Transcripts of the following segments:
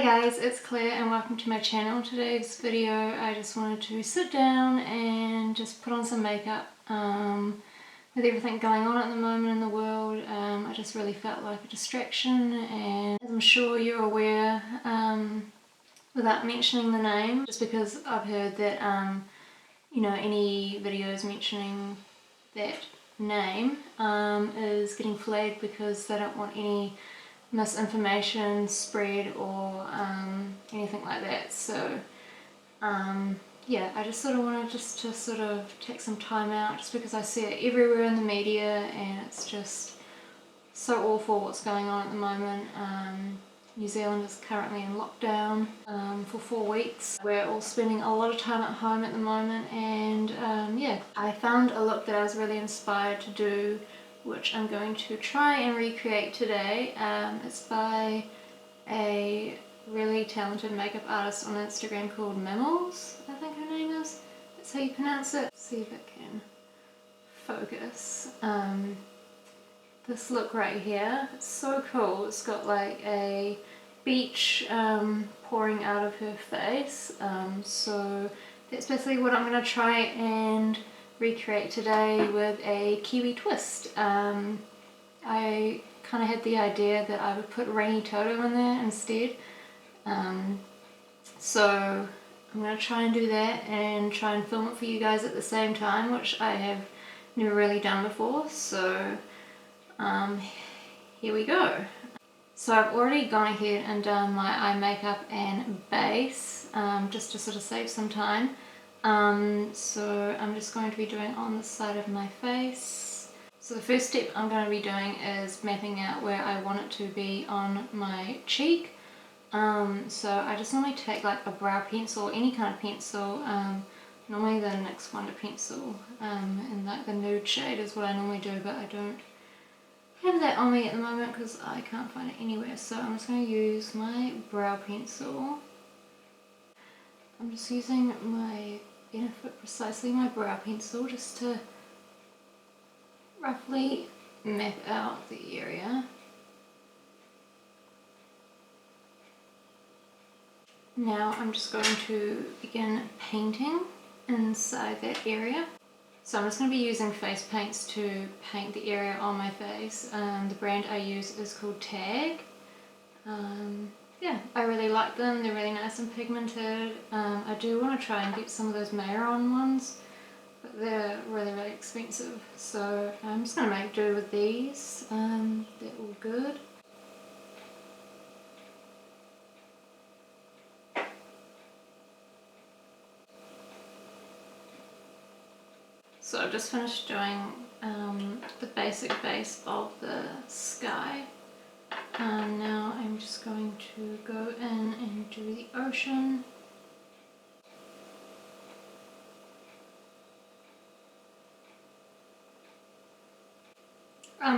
guys, it's Claire and welcome to my channel. Today's video I just wanted to sit down and just put on some makeup. With everything going on at the moment in the world, I just really felt like a distraction, and as I'm sure you're aware, without mentioning the name, just because I've heard that any videos mentioning that name is getting flagged because they don't want any misinformation spread or anything like that. So yeah, I just sort of wanted to sort of take some time out, just because I see it everywhere in the media and it's just so awful what's going on at the moment. New Zealand is currently in lockdown for 4 weeks. We're all spending a lot of time at home at the moment, and yeah, I found a look that I was really inspired to do, which I'm going to try and recreate today. It's by a really talented makeup artist on Instagram called Mimles, I think her name is. That's how you pronounce it. Let's see if it can focus. This look right here, it's so cool. It's got like a beach pouring out of her face. So that's basically what I'm going to try and recreate today with a Kiwi twist. I kind of had the idea that I would put Rainy Toto in there instead. So I'm going to try and do that and try and film it for you guys at the same time, which I have never really done before. So here we go. So I've already gone ahead and done my eye makeup and base, just to sort of save some time. So I'm just going to be doing on the side of my face. So the first step I'm going to be doing is mapping out where I want it to be on my cheek. So I just normally take like a brow pencil, any kind of pencil, normally the NYX Wonder pencil, and like the nude shade is what I normally do, but I don't have that on me at the moment because I can't find it anywhere. So I'm just going to use my brow pencil. I'm just using my Benefit Precisely my brow pencil just to roughly map out the area. Now I'm just going to begin painting inside that area. So I'm just going to be using face paints to paint the area on my face. The brand I use is called Tag. Yeah, I really like them. They're really nice and pigmented. I do want to try and get some of those Mayron ones, but they're really expensive. So I'm just going to make do with these. They're all good. So I've just finished doing the basic base of the sky. Now I'm just going to go in and do the ocean.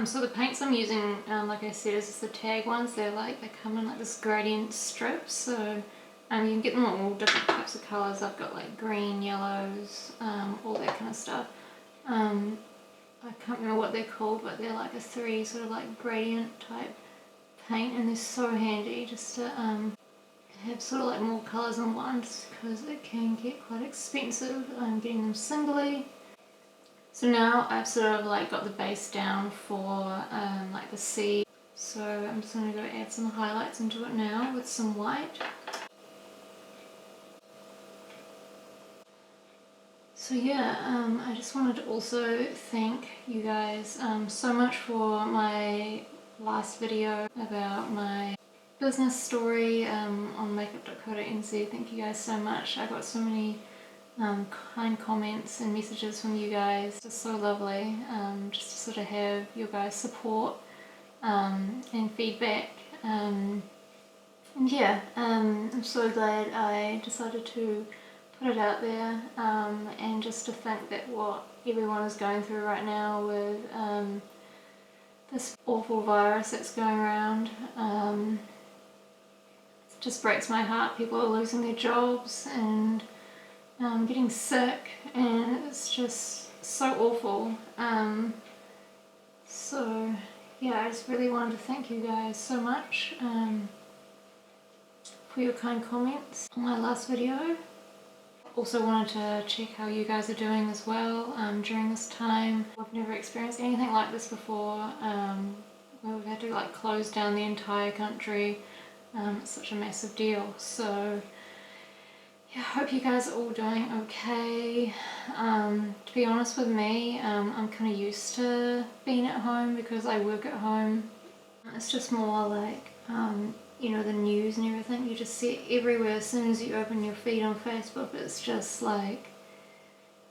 So the paints I'm using, like I said, is the Tag ones. They come in like this gradient strip, so you can get them all different types of colours. I've got like green, yellows, all that kind of stuff. I can't remember what they're called, but they're like a 3 sort of like gradient type paint, and they're so handy just to have sort of like more colours on one, just because it can get quite expensive getting them singly. So now I've sort of like got the base down for like the sea. So I'm just going to go add some highlights into it now with some white. So yeah, I just wanted to also thank you guys so much for my last video about my business story on makeup.co.nz. Thank you guys so much. I got so many kind comments and messages from you guys. It's so lovely just to sort of have your guys' support and feedback. And yeah, I'm so glad I decided to put it out there, and just to think that what everyone is going through right now with this awful virus that's going around, it just breaks my heart. People are losing their jobs and getting sick, and it's just so awful. So yeah, I just really wanted to thank you guys so much for your kind comments on my last video. Also wanted to check how you guys are doing as well during this time. I've never experienced anything like this before. We've had to like close down the entire country. It's such a massive deal. So yeah, I hope you guys are all doing okay. To be honest with me, I'm kind of used to being at home because I work at home. It's just more like, you know, the news and everything. You just see it everywhere as soon as you open your feed on Facebook. It's just like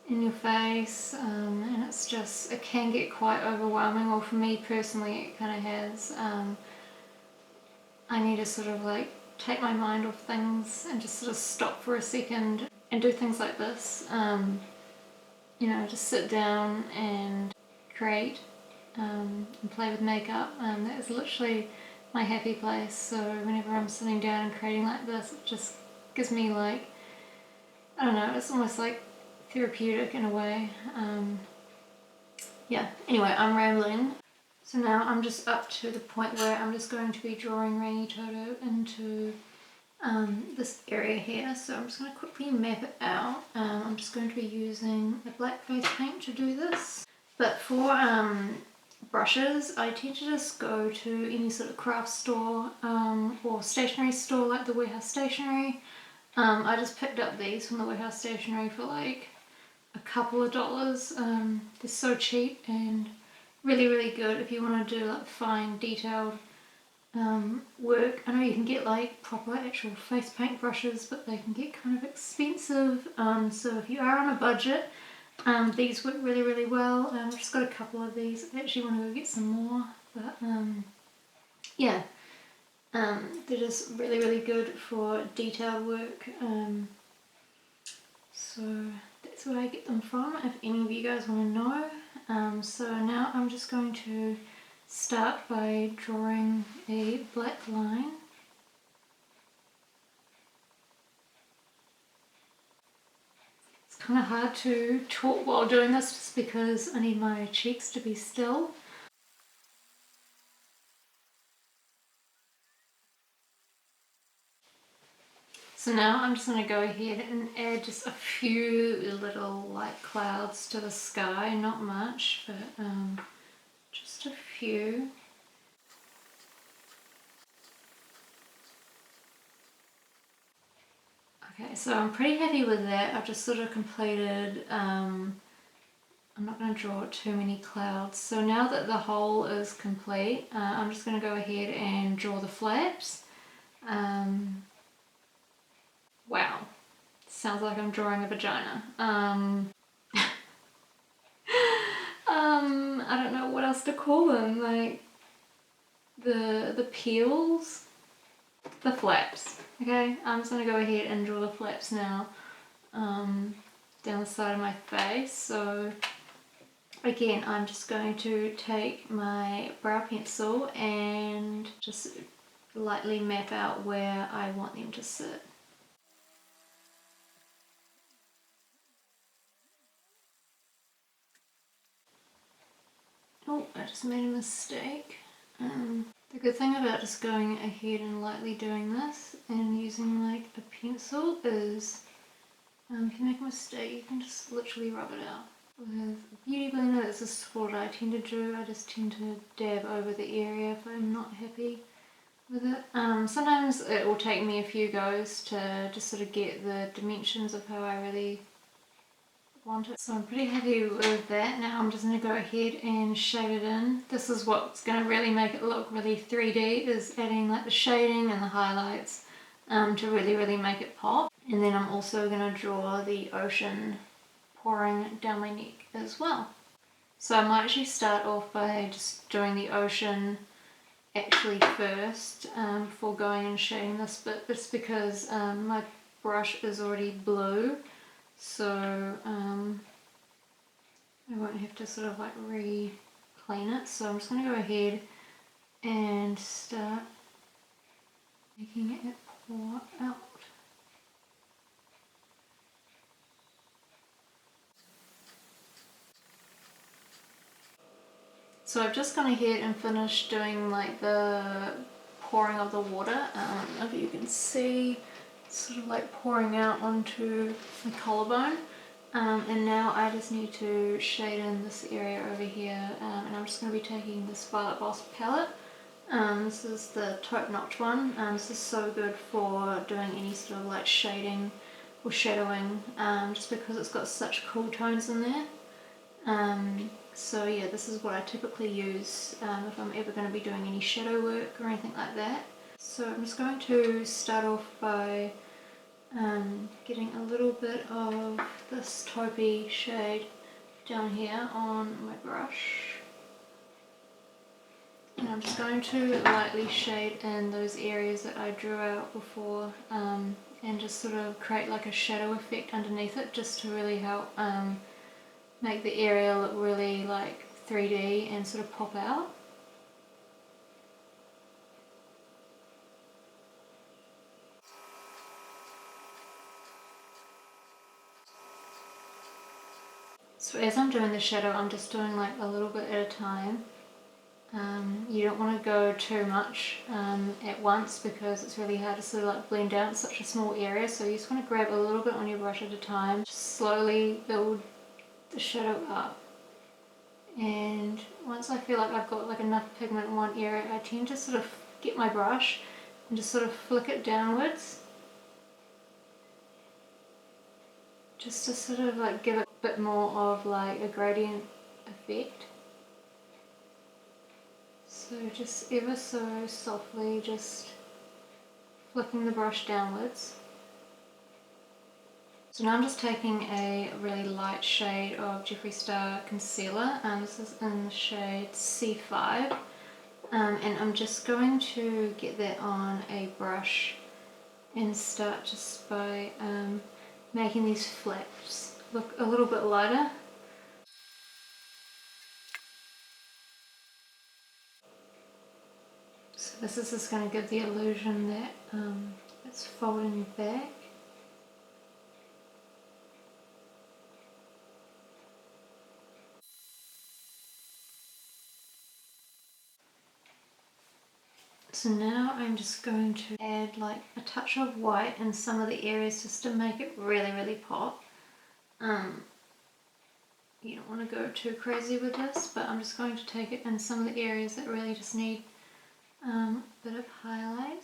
in your face, and it's just, it can get quite overwhelming. Well, for me personally, it kind of has. I need to sort of like take my mind off things and just sort of stop for a second and do things like this. You know, just sit down and create and play with makeup. That is literally my happy place. So whenever I'm sitting down and creating like this, it just gives me like, I don't know, it's almost like therapeutic in a way. Yeah, anyway, I'm rambling. So now I'm just up to the point where I'm just going to be drawing Rainy Toto into this area here. So I'm just going to quickly map it out. I'm just going to be using the black face paint to do this. But for brushes, I tend to just go to any sort of craft store or stationery store like the Warehouse Stationery. I just picked up these from the Warehouse Stationery for like a couple of dollars. They're so cheap and really, really good if you want to do like fine detailed work. I know you can get like proper actual face paint brushes, but they can get kind of expensive. So if you are on a budget, these work really, really well. I've just got a couple of these. I actually want to go get some more, but yeah, they're just really, really good for detailed work. So that's where I get them from, if any of you guys want to know. So now I'm just going to start by drawing a black line. It's kind of hard to talk while doing this just because I need my cheeks to be still. So now I'm just going to go ahead and add just a few little like clouds to the sky, not much, but just a few. Okay, so I'm pretty happy with that. I've just sort of completed, I'm not going to draw too many clouds. So now that the whole is complete, I'm just going to go ahead and draw the flaps. Wow, sounds like I'm drawing a vagina. I don't know what else to call them, like the peels, the flaps. Okay, I'm just gonna go ahead and draw the flaps now down the side of my face. So again, I'm just going to take my brow pencil and just lightly map out where I want them to sit. Oh, I just made a mistake. The good thing about just going ahead and lightly doing this and using like a pencil is if you make a mistake, you can just literally rub it out. With a beauty blender, this is what I tend to do. I just tend to dab over the area if I'm not happy with it. Sometimes it will take me a few goes to just sort of get the dimensions of how I really want it. So I'm pretty happy with that. Now I'm just going to go ahead and shade it in. This is what's going to really make it look really 3D, is adding like the shading and the highlights to really, really make it pop. And then I'm also going to draw the ocean pouring down my neck as well. So I might actually start off by just doing the ocean actually first before going and shading this bit. It's because my brush is already blue, so I won't have to sort of like re-clean it. So I'm just going to go ahead and start making it pour out. So I've just gone ahead and finished doing like the pouring of the water. I don't know if you can see, it's sort of like pouring out onto the collarbone. And now I just need to shade in this area over here, and I'm just going to be taking this Violet Boss palette. This is the Taupe Notch one. This is so good for doing any sort of like shading or shadowing, just because it's got such cool tones in there. So yeah, this is what I typically use if I'm ever going to be doing any shadow work or anything like that. So I'm just going to start off by getting a little bit of this taupey shade down here on my brush. And I'm just going to lightly shade in those areas that I drew out before, and just sort of create like a shadow effect underneath it, just to really help make the area look really like 3D and sort of pop out. So as I'm doing the shadow, I'm just doing like a little bit at a time. You don't want to go too much at once, because it's really hard to sort of like blend out in such a small area. So you just want to grab a little bit on your brush at a time, just slowly build the shadow up. And once I feel like I've got like enough pigment in one area, I tend to sort of get my brush and just sort of flick it downwards, just to sort of like give it a bit more of like a gradient effect. So just ever so softly, just flicking the brush downwards. So now I'm just taking a really light shade of Jeffree Star concealer. This is in the shade C5, and I'm just going to get that on a brush and start just by making these flecks look a little bit lighter. So this is just going to give the illusion that it's folding back. So now I'm just going to add like a touch of white in some of the areas just to make it really, really pop. You don't want to go too crazy with this, but I'm just going to take it in some of the areas that really just need a bit of highlight.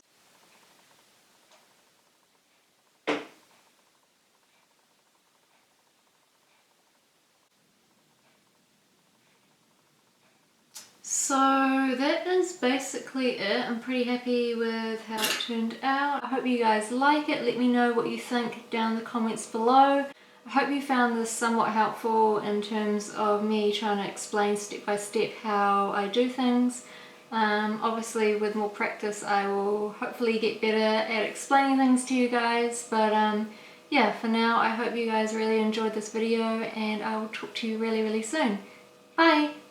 So that is basically it. I'm pretty happy with how it turned out. I hope you guys like it. Let me know what you think down in the comments below. I hope you found this somewhat helpful in terms of me trying to explain step by step how I do things. Obviously with more practice I will hopefully get better at explaining things to you guys, but yeah, for now I hope you guys really enjoyed this video, and I will talk to you really, really soon. Bye!